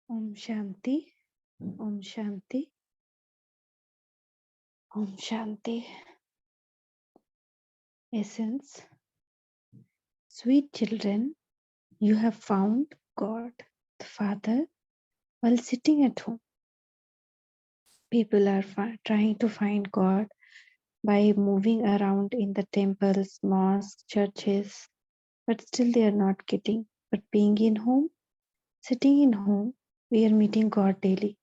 Om Shanti, Om Shanti, Om Shanti. Essence. Sweet children, you have found God, the Father, while sitting at home. People are trying to find God by moving around in the temples, mosques, churches, but still they are not getting. But being in home, sitting in home, we are meeting God daily.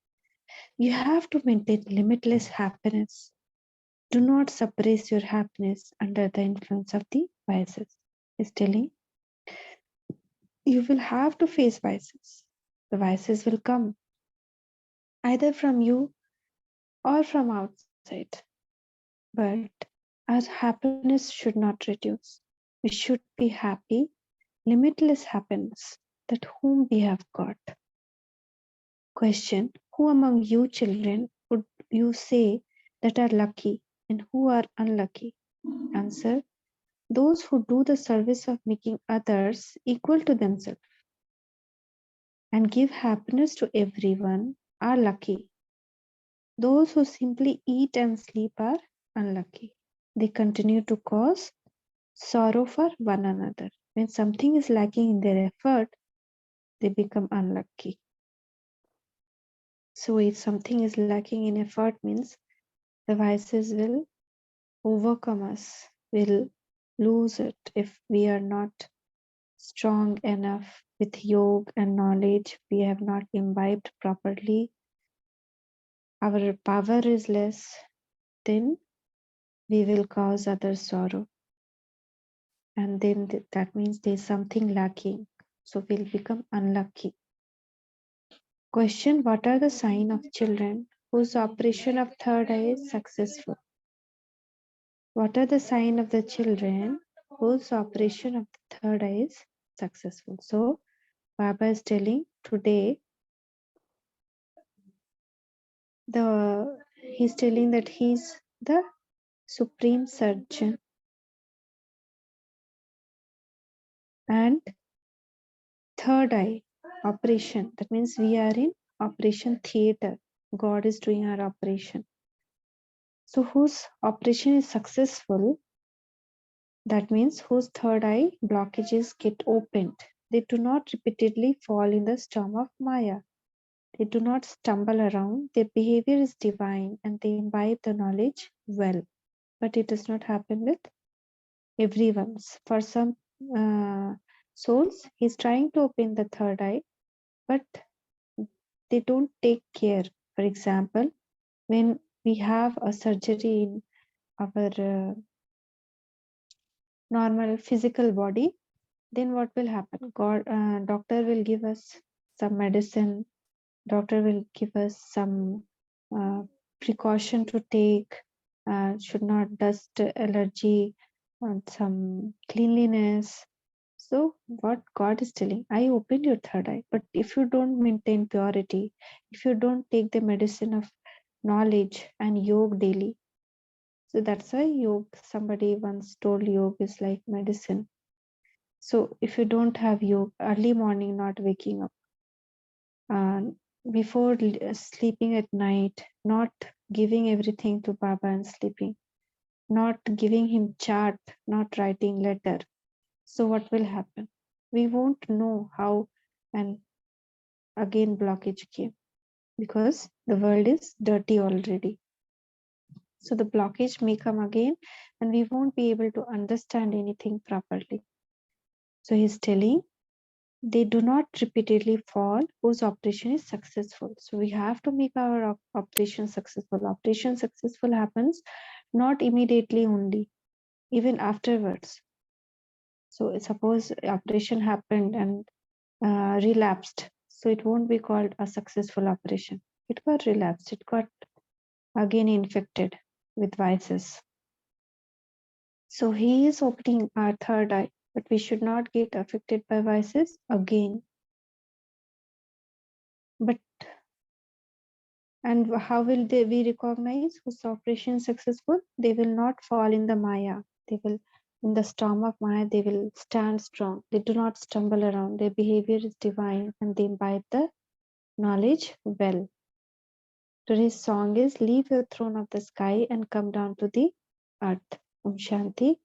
You have to maintain limitless happiness. Do not suppress your happiness under the influence of the vices. He's telling you will have to face vices. The vices will come either from you or from outside. But our happiness should not reduce. We should be happy, limitless happiness that whom we have got. Question: who among you children would you say that are lucky and who are unlucky? Answer: those who do the service of making others equal to themselves and give happiness to everyone are lucky. Those who simply eat and sleep are unlucky. They continue to cause sorrow for one another. When something is lacking in their effort, they become unlucky. So if something is lacking in effort means the vices will overcome us, will lose it if we are not strong enough with yoga and knowledge. We have not imbibed properly. Our power is less, then we will cause others sorrow. And then that means there's something lacking. So we'll become unlucky. Question: what are the signs of children whose operation of third eye is successful? What are the signs of the children whose operation of the third eye is successful? So Baba is telling today he's telling that he's the supreme surgeon and third eye operation. That means we are in operation theater. God is doing our operation. So whose operation is successful, that means whose third eye blockages get opened. They do not repeatedly fall in the storm of Maya. They do not stumble around. Their behavior is divine and they imbibe the knowledge well. But it does not happen with everyone's. For some souls, he's trying to open the third eye, but they don't take care. For example, when we have a surgery in our normal physical body, then what will happen? Doctor will give us some medicine. Doctor will give us some precaution to take. Should not dust allergy, some cleanliness. So what God is telling, I opened your third eye, but if you don't maintain purity, if you don't take the medicine of knowledge and yoga daily, so that's why yoga, somebody once told yoga is like medicine. So if you don't have yoga, early morning, not waking up, before sleeping at night, not giving everything to Baba and sleeping, not giving him chart, not writing letter. So what will happen? We won't know how, and again blockage came because the world is dirty already. So the blockage may come again and we won't be able to understand anything properly. So he's telling they do not repeatedly fall whose operation is successful. So we have to make our operation successful. Operation successful happens not immediately only, even afterwards. So suppose operation happened and relapsed. So it won't be called a successful operation. It got relapsed. It got again infected with vices. So he is opening our third eye, but we should not get affected by vices again. But and how will we recognize whose operation is successful? They will not fall in the Maya. They will, in the storm of Maya, they will stand strong. They do not stumble around. Their behavior is divine and they imbibe the knowledge well. Today's song is Leave your throne of the sky and come down to the earth. Om Shanti.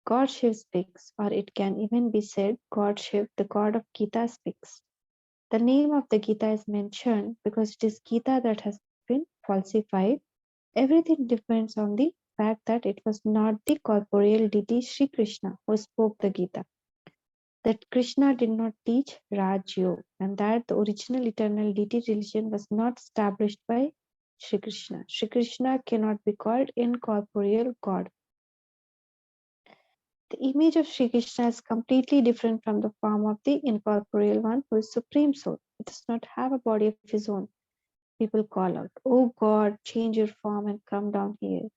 God Shiv speaks, or it can even be said God Shiv, the God of Gita, speaks. The name of the Gita is mentioned because it is Gita that has been falsified. Everything depends on the fact that it was not the corporeal deity Sri Krishna who spoke the Gita. That Krishna did not teach Raj Yoga, and that the original eternal deity religion was not established by Sri Krishna. Sri Krishna cannot be called incorporeal God. The image of Sri Krishna is completely different from the form of the incorporeal one who is Supreme Soul. He does not have a body of his own. People call out, "Oh God, change your form and come down here."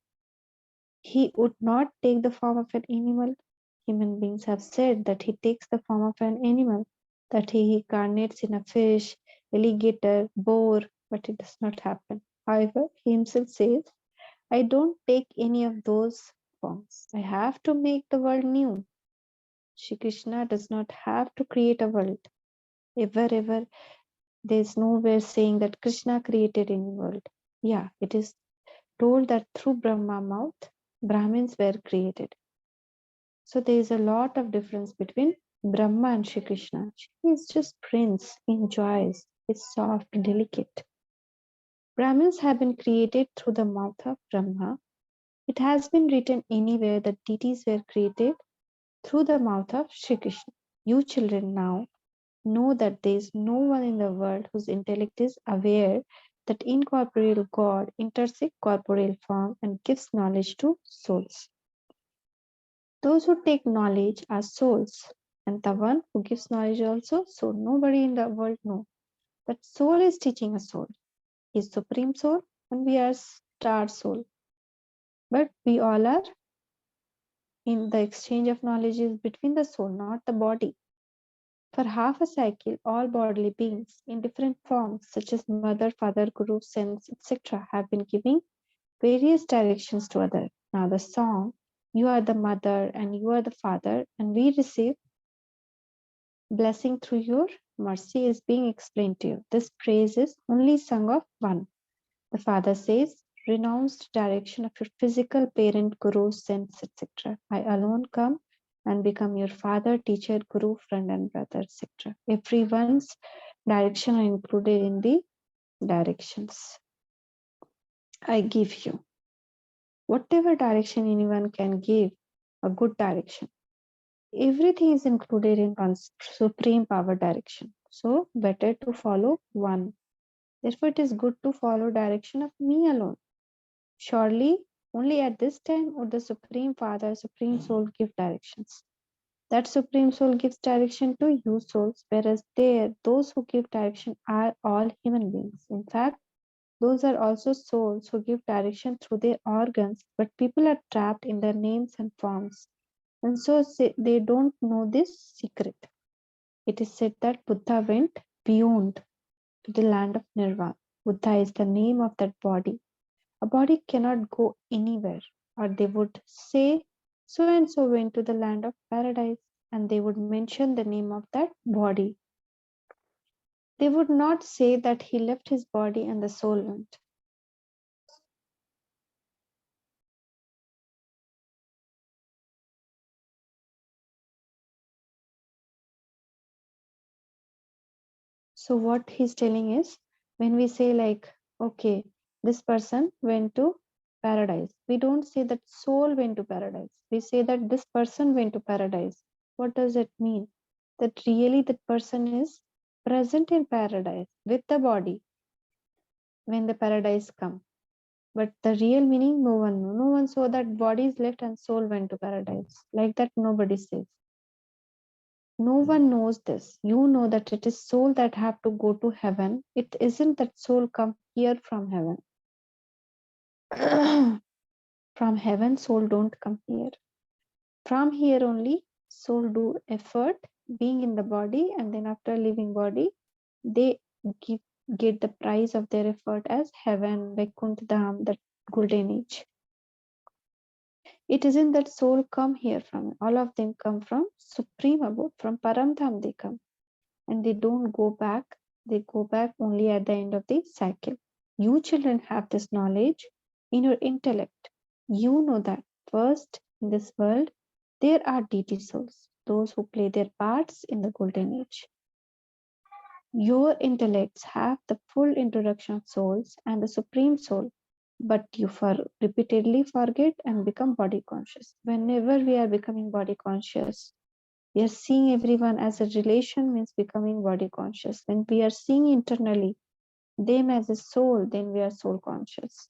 He would not take the form of an animal. Human beings have said that he takes the form of an animal, that he incarnates in a fish, alligator, boar, but it does not happen. However, he himself says, I don't take any of those forms. I have to make the world new. Shri Krishna does not have to create a world. Ever, there is nowhere saying that Krishna created any world. Yeah, it is told that through Brahma mouth, Brahmins were created. So there is a lot of difference between Brahma and Shri Krishna. He is just prince, enjoys, is soft, delicate. Brahmins have been created through the mouth of Brahma. It has been written anywhere that deities were created through the mouth of Shri Krishna. You children now know that there is no one in the world whose intellect is aware that incorporeal God enters a corporeal form and gives knowledge to souls. Those who take knowledge are souls, and the one who gives knowledge also. So nobody in the world knows that soul is teaching a soul. He is supreme soul, and we are star soul. But we all are in the exchange of knowledge is between the soul, not the body. For half a cycle, all bodily beings in different forms, such as mother, father, guru, sense, etc., have been giving various directions to others. Now, the song, You are the mother and you are the father, and we receive blessing through your mercy, is being explained to you. This praise is only sung of one. The father says, renounced direction of your physical parent, guru, sense, etc. I alone come and become your father, teacher, guru, friend, and brother, etc. Everyone's direction are included in the directions I give you. Whatever direction anyone can give, a good direction. Everything is included in one's supreme power direction. So better to follow one. Therefore, it is good to follow direction of me alone. Surely, only at this time would the Supreme Father, Supreme Soul give directions. That Supreme Soul gives direction to you souls, whereas those who give direction are all human beings. In fact, those are also souls who give direction through their organs, but people are trapped in their names and forms. And so they don't know this secret. It is said that Buddha went beyond to the land of Nirvana. Buddha is the name of that body. A body cannot go anywhere, or they would say, so and so went to the land of paradise, and they would mention the name of that body. They would not say that he left his body and the soul went. So what he's telling is, when we say like, okay, this person went to paradise, we don't say that soul went to paradise. We say that this person went to paradise. What does it mean? That really that person is present in paradise with the body when the paradise come. But the real meaning, no one know. No one saw that body is left and soul went to paradise. Like that, nobody says. No one knows this. You know that it is soul that have to go to heaven. It isn't that soul come here from heaven. From heaven, soul don't come here. From here only, soul do effort being in the body, and then after leaving body, they get the price of their effort as heaven, Vaikuntha Dham, that golden age. It isn't that soul come here from. All of them come from supreme abode, from Paramdham they come. And they don't go back. They go back only at the end of the cycle. You children have this knowledge in your intellect. You know that first in this world there are deity souls, those who play their parts in the golden age. Your intellects have the full introduction of souls and the supreme soul, but you repeatedly forget and become body conscious. Whenever we are becoming body conscious, we are seeing everyone as a relation means becoming body conscious. When we are seeing internally them as a soul, then we are soul conscious.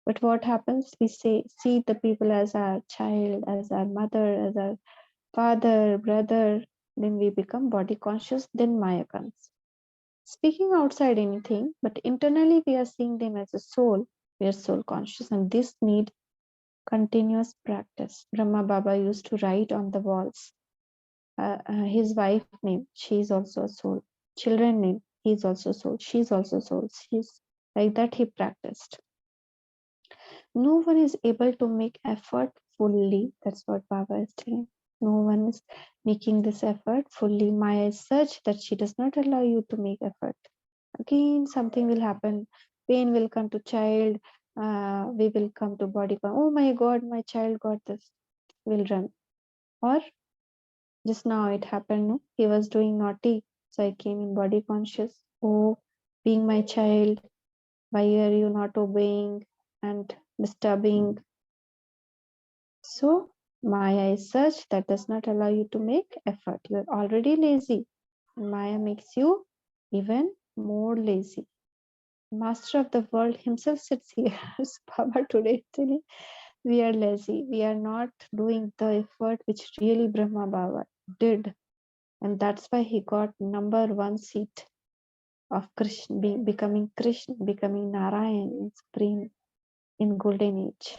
But what happens? We see the people as our child, as our mother, as our father, brother, then we become body conscious, then Maya comes. Speaking outside anything, but internally we are seeing them as a soul, we are soul conscious, and this need continuous practice. Brahma Baba used to write on the walls his wife name, she is also a soul. Children name, he is also soul, she is also soul. She's like that he practiced. No one is able to make effort fully. That's what Baba is telling. No one is making this effort fully. Maya is such that she does not allow you to make effort. Again, something will happen. Pain will come to child. We will come to body. Oh my God, my child got this. Will run. Or just now it happened. No? He was doing naughty. So I came in body conscious. Oh, being my child, why are you not obeying and disturbing? So Maya is such that does not allow you to make effort. You are already lazy. Maya makes you even more lazy. Master of the world himself sits here. Baba today telling we are lazy. We are not doing the effort which really Brahma Baba did. And that's why he got #1 seat of Krishna, becoming Krishna, becoming Narayan in Supreme in Golden Age.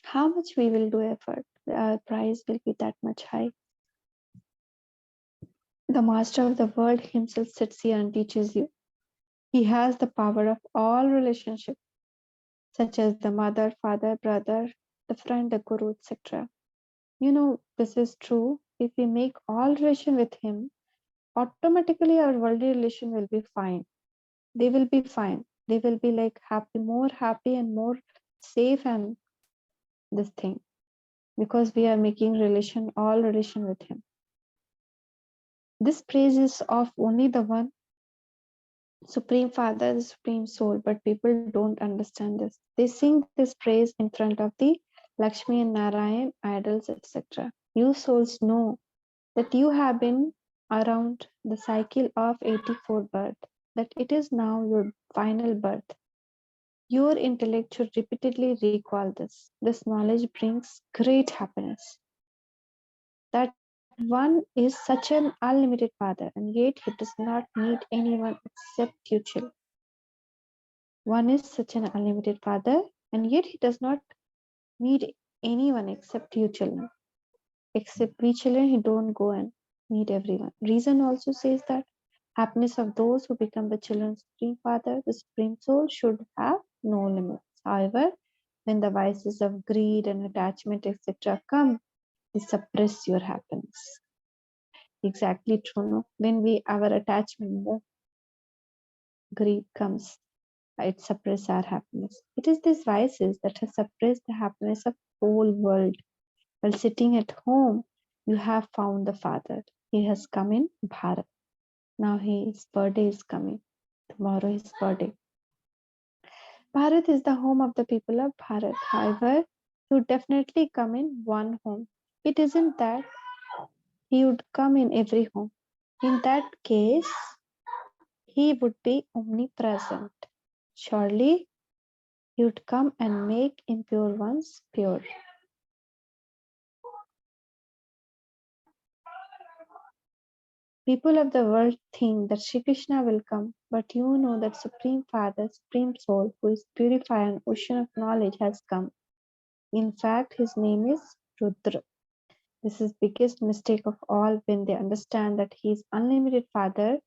How much we will do effort, our price will be that much high. The master of the world himself sits here and teaches you. He has the power of all relationships, such as the mother, father, brother, the friend, the guru, etc. You know, this is true. If we make all relation with him, automatically our worldly relation will be fine. They will be fine. They will be like happy and more safe and this thing. Because we are making all relation with him. This praise is of only the one Supreme Father, the Supreme Soul, but people don't understand this. They sing this praise in front of the Lakshmi and Narayan idols, etc. You souls know that you have been around the cycle of 84 birth, that it is now your final birth. Your intellect should repeatedly recall this. This knowledge brings great happiness. That one is such an unlimited Father, and yet he does not need anyone except you children. One is such an unlimited Father, and yet he does not need anyone except you children. Except we children, he don't go and meet everyone. Reason also says that happiness of those who become the children's Supreme Father, the Supreme Soul, should have no limits. However, when the vices of greed and attachment, etc., come, they suppress your happiness. Exactly true. No? When our attachment, greed comes, it suppresses our happiness. It is these vices that have suppressed the happiness of the whole world. While sitting at home, you have found the Father. He has come in Bharat. Now his birthday is coming. Tomorrow his birthday. Bharat is the home of the people of Bharat. However, he would definitely come in one home. It isn't that he would come in every home. In that case, he would be omnipresent. Surely, he would come and make impure ones pure. People of the world think that Sri Krishna will come, but you know that Supreme Father, Supreme Soul, who is purified and ocean of knowledge, has come. In fact, his name is Rudra. This is biggest mistake of all when they understand that he is unlimited Father,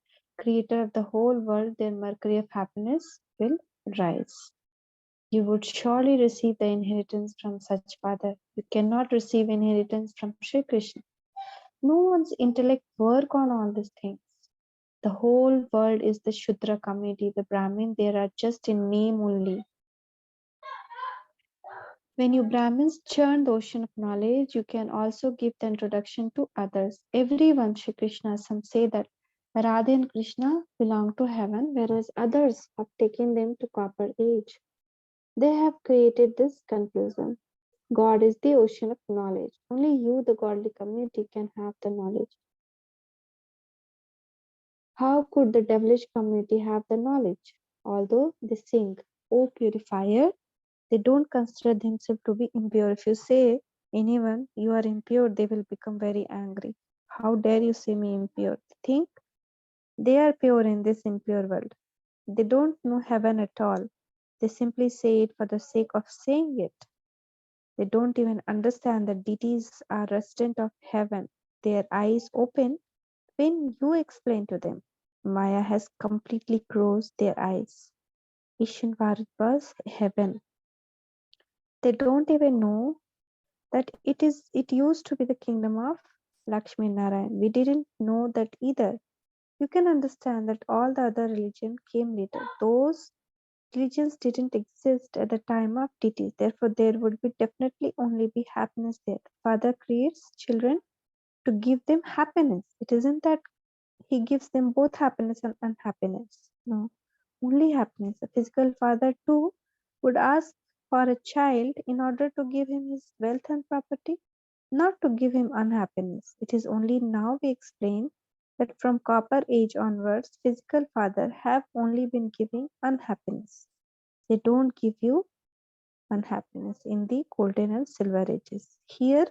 creator of the whole world, their mercury of happiness will rise. You would surely receive the inheritance from such Father. You cannot receive inheritance from Sri Krishna. No one's intellect work on all these things. The whole world is the Shudra community. The Brahmin, there are just in name only. When you Brahmins churn the ocean of knowledge, you can also give the introduction to others. Everyone, Shri Krishna, some say that Radha and Krishna belong to heaven, whereas others have taken them to copper age. They have created this confusion. God is the ocean of knowledge. Only you, the godly community, can have the knowledge. How could the devilish community have the knowledge? Although they sing, O purifier, they don't consider themselves to be impure. If you say anyone you are impure, they will become very angry. How dare you say me impure? Think they are pure in this impure world. They don't know heaven at all. They simply say it for the sake of saying it. They don't even understand that deities are resident of heaven. Their eyes open when you explain to them. Maya has completely closed their eyes. Ishan Bharat was heaven. They don't even know that it used to be the kingdom of Lakshmi Narayan. We didn't know that either. You can understand that all the other religion came later. Those religions didn't exist at the time of deities. Therefore, there would be definitely only be happiness there. Father creates children to give them happiness. It isn't that he gives them both happiness and unhappiness. No, only happiness. A physical father too would ask for a child in order to give him his wealth and property, not to give him unhappiness. It is only now we explain that from copper age onwards, physical father have only been giving unhappiness. They don't give you unhappiness in the golden and silver ages. Here,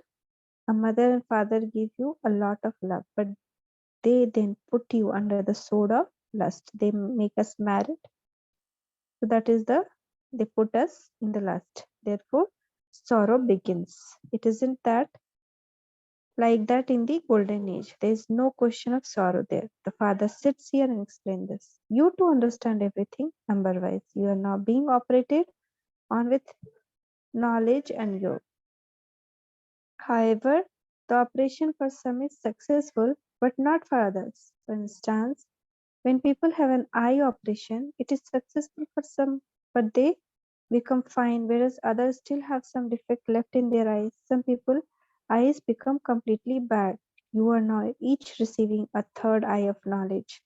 a mother and father give you a lot of love, but they then put you under the sword of lust. They make us married. So that is they put us in the lust. Therefore, sorrow begins. It isn't that like that in the golden age. There is no question of sorrow there. The father sits here and explains this. You to understand everything number wise. You are now being operated on with knowledge and yoga. However, the operation for some is successful, but not for others. For instance, when people have an eye operation, it is successful for some, but they become fine, whereas others still have some defect left in their eyes. Some people eyes become completely bad. You are now each receiving a third eye of knowledge.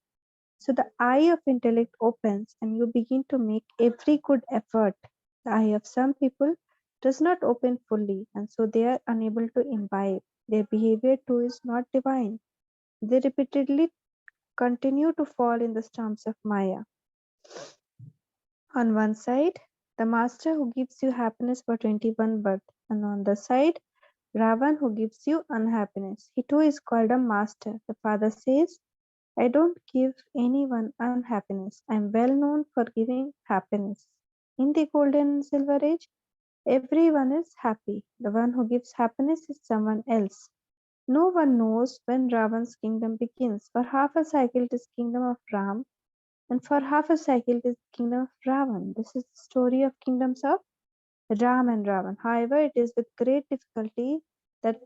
So the eye of intellect opens and you begin to make every good effort. The eye of some people does not open fully, and so they are unable to imbibe. Their behavior too is not divine. They repeatedly continue to fall in the storms of Maya. On one side, the master who gives you happiness for 21 births, and on the side, Ravan who gives you unhappiness. He too is called a master. The father says, I don't give anyone unhappiness. I am well known for giving happiness. In the golden and silver age, everyone is happy. The one who gives happiness is someone else. No one knows when Ravan's kingdom begins. For half a cycle, it is kingdom of Ram, and for half a cycle, it is kingdom of Ravan. This is the story of kingdoms of Ram and Ravan. However, it is with great difficulty that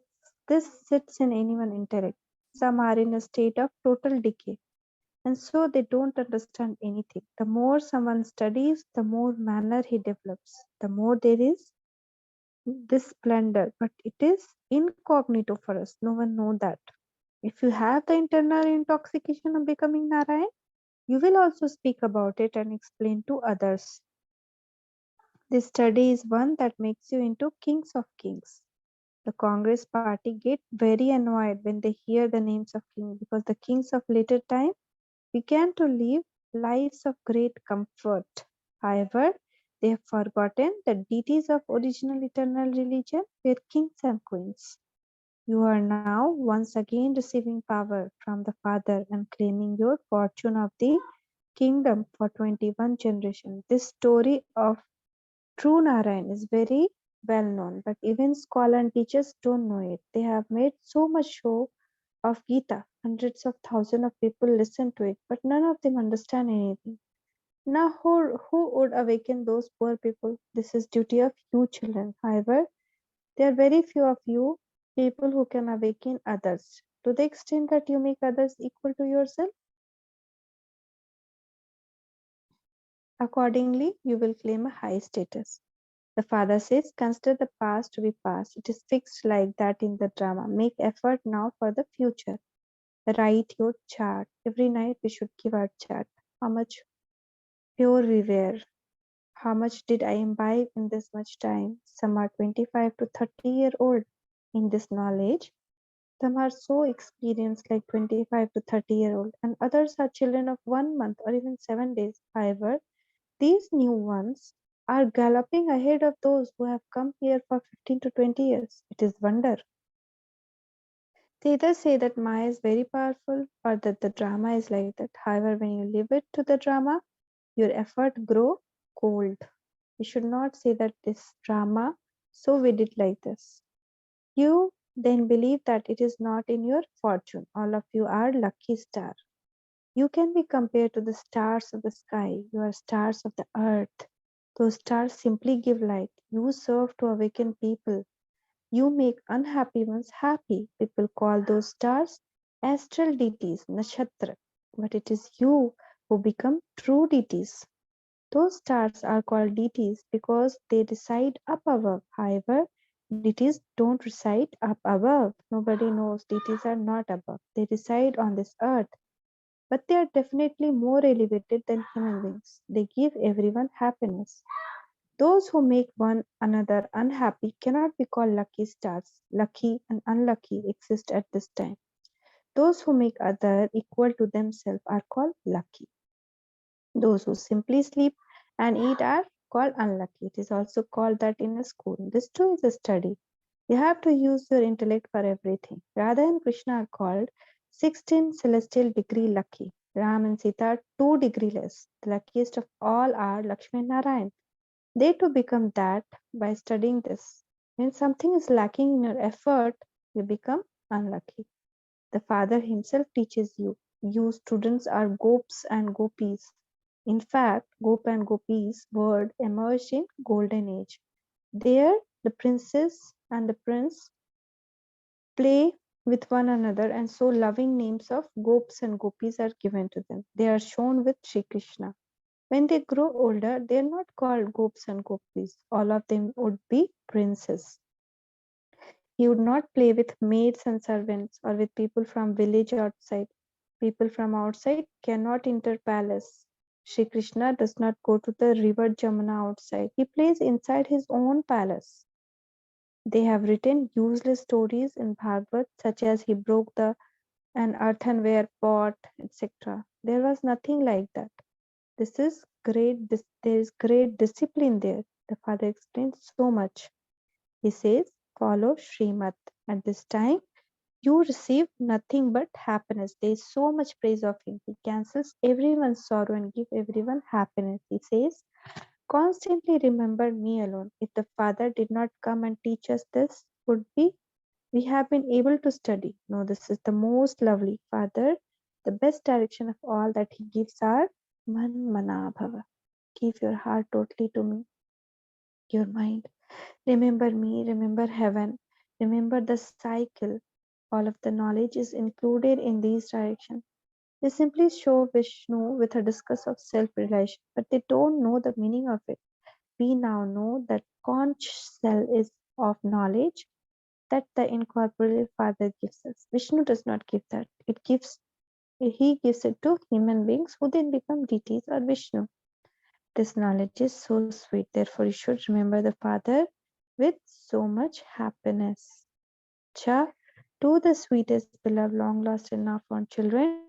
this sits in anyone's intellect. Some are in a state of total decay, and so they don't understand anything. The more someone studies, the more manner he develops, the more there is this splendor, but it is incognito for us. No one knows that. If you have the internal intoxication of becoming Narayan, you will also speak about it and explain to others. This study is one that makes you into kings of kings. The Congress party get very annoyed when they hear the names of kings, because the kings of later time began to live lives of great comfort. However, they have forgotten that deities of original eternal religion were kings and queens. You are now once again receiving power from the Father and claiming your fortune of the kingdom for 21 generations. This story of true Narayan is very well known, but even scholars and teachers don't know it. They have made so much show of Gita. Hundreds of thousands of people listen to it, but none of them understand anything. Now, who would awaken those poor people? This is duty of you children. However, there are very few of you people who can awaken others to the extent that you make others equal to yourself. Accordingly, you will claim a high status. The father says, consider the past to be past. It is fixed like that in the drama. Make effort now for the future. Write your chart. Every night we should give our chart. How much pure we were. How much did I imbibe in this much time? Some are 25 to 30-year-old in this knowledge. Some are so experienced like 25 to 30-year-old, and others are children of 1 month or even 7 days. However, these new ones are galloping ahead of those who have come here for 15 to 20 years. It is wonder. They either say that Maya is very powerful or that the drama is like that. However, when you leave it to the drama, your effort grow cold. You should not say that this drama, so we did like this. You then believe that it is not in your fortune. All of you are lucky star. You can be compared to the stars of the sky. You are stars of the earth. Those stars simply give light. You serve to awaken people. You make unhappy ones happy. People call those stars astral deities, nakshatra. But it is you who become true deities. Those stars are called deities because they reside up above. However, deities don't reside up above. Nobody knows deities are not above. They reside on this earth. But they are definitely more elevated than human beings. They give everyone happiness. Those who make one another unhappy cannot be called lucky stars. Lucky and unlucky exist at this time. Those who make other equal to themselves are called lucky. Those who simply sleep and eat are called unlucky. It is also called that in a school. This too is a study. You have to use your intellect for everything. Radha and Krishna are called 16 celestial degree lucky. Ram and Sita are 2 degree less. The luckiest of all are Lakshmi and Narayan. They too become that by studying this. When something is lacking in your effort, you become unlucky. The Father himself teaches you. You students are gopis and gopis. In fact, gop and gopis word emerged in Golden Age. There, the princess and the prince play with one another, and so loving names of gops and gopis are given to them. They are shown with Sri Krishna. When they grow older, they are not called gops and gopis. All of them would be princes. He would not play with maids and servants or with people from village outside. People from outside cannot enter palace. Shri Krishna does not go to the river Jamuna outside. He plays inside his own palace. They have written useless stories in Bhagavad, such as he broke an earthenware pot, etc. There was nothing like that. There is great discipline there. The father explains so much. He says, follow Srimat. At this time, you receive nothing but happiness. There is so much praise of him. He cancels everyone's sorrow and gives everyone happiness. He says, constantly remember me alone. If the Father did not come and teach us this, would we have been able to study? No, this is the most lovely Father. The best direction of all that he gives are man mana bhava. Give your heart totally to me, your mind. Remember me, remember heaven, remember the cycle. All of the knowledge is included in these directions. They simply show Vishnu with a discuss of self-realization, but they don't know the meaning of it. We now know that conch shell is of knowledge that the incorporeal Father gives us. Vishnu does not give that. He gives it to human beings who then become deities or Vishnu. This knowledge is so sweet. Therefore, you should remember the Father with so much happiness. Cha, to the sweetest, beloved, long lost and now found children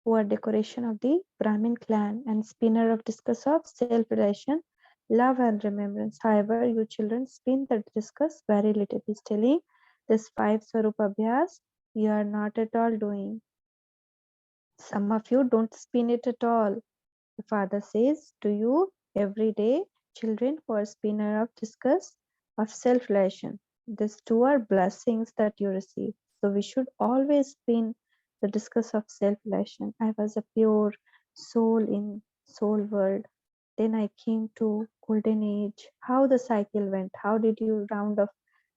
who are decoration of the Brahmin clan and spinner of discuss of self-relation, love and remembrance. However, you children spin the discuss very little. He's telling this 5 Swarupa Abhyas, you are not at all doing. Some of you don't spin it at all. The father says to you every day, children who are spinner of discuss of self-relation. These two are blessings that you receive. So we should always spin the discuss of self-relation. I was a pure soul in soul world. Then I came to golden age. How the cycle went? How did you round off?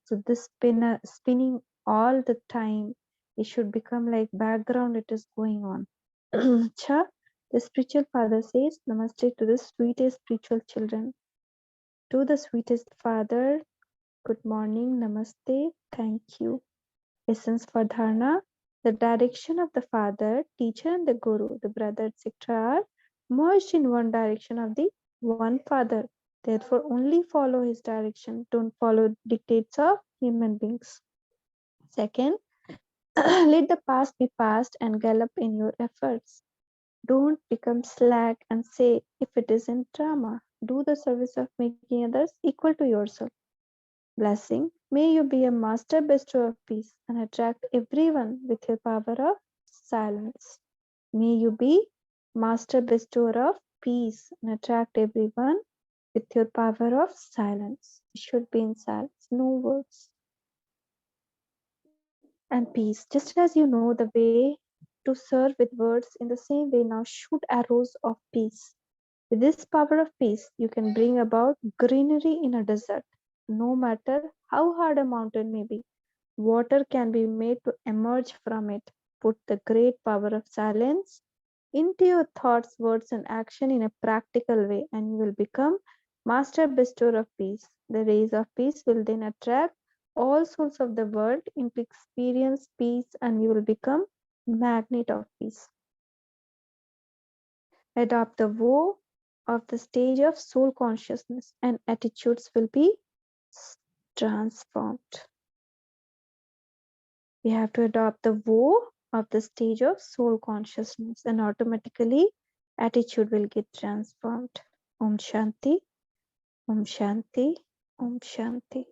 So this spinning all the time, it should become like background. It is going on. Cha, The spiritual father says Namaste to the sweetest spiritual children. To the sweetest father, good morning, Namaste, thank you. Essence for dharna. The direction of the father, teacher, and the guru, the brother, etc., are merged in one direction of the one father. Therefore, only follow his direction. Don't follow dictates of human beings. Second, let the past be past and gallop in your efforts. Don't become slack and say, if it isn't drama, do the service of making others equal to yourself. Blessing, may you be a master bestower of peace and attract everyone with your power of silence. May you be master bestower of peace and attract everyone with your power of silence. You should be in silence, no words. And peace. Just as you know the way to serve with words, in the same way now shoot arrows of peace. With this power of peace, you can bring about greenery in a desert. No matter how hard a mountain may be, water can be made to emerge from it. Put the great power of silence into your thoughts, words, and action in a practical way, and you will become master bestower of peace. The rays of peace will then attract all souls of the world into experience peace, and you will become magnet of peace. Adopt the vow of the stage of soul consciousness, and attitudes will be transformed. We have to adopt the vow of the stage of soul consciousness, and automatically attitude will get transformed. Om Shanti, Om Shanti, Om Shanti.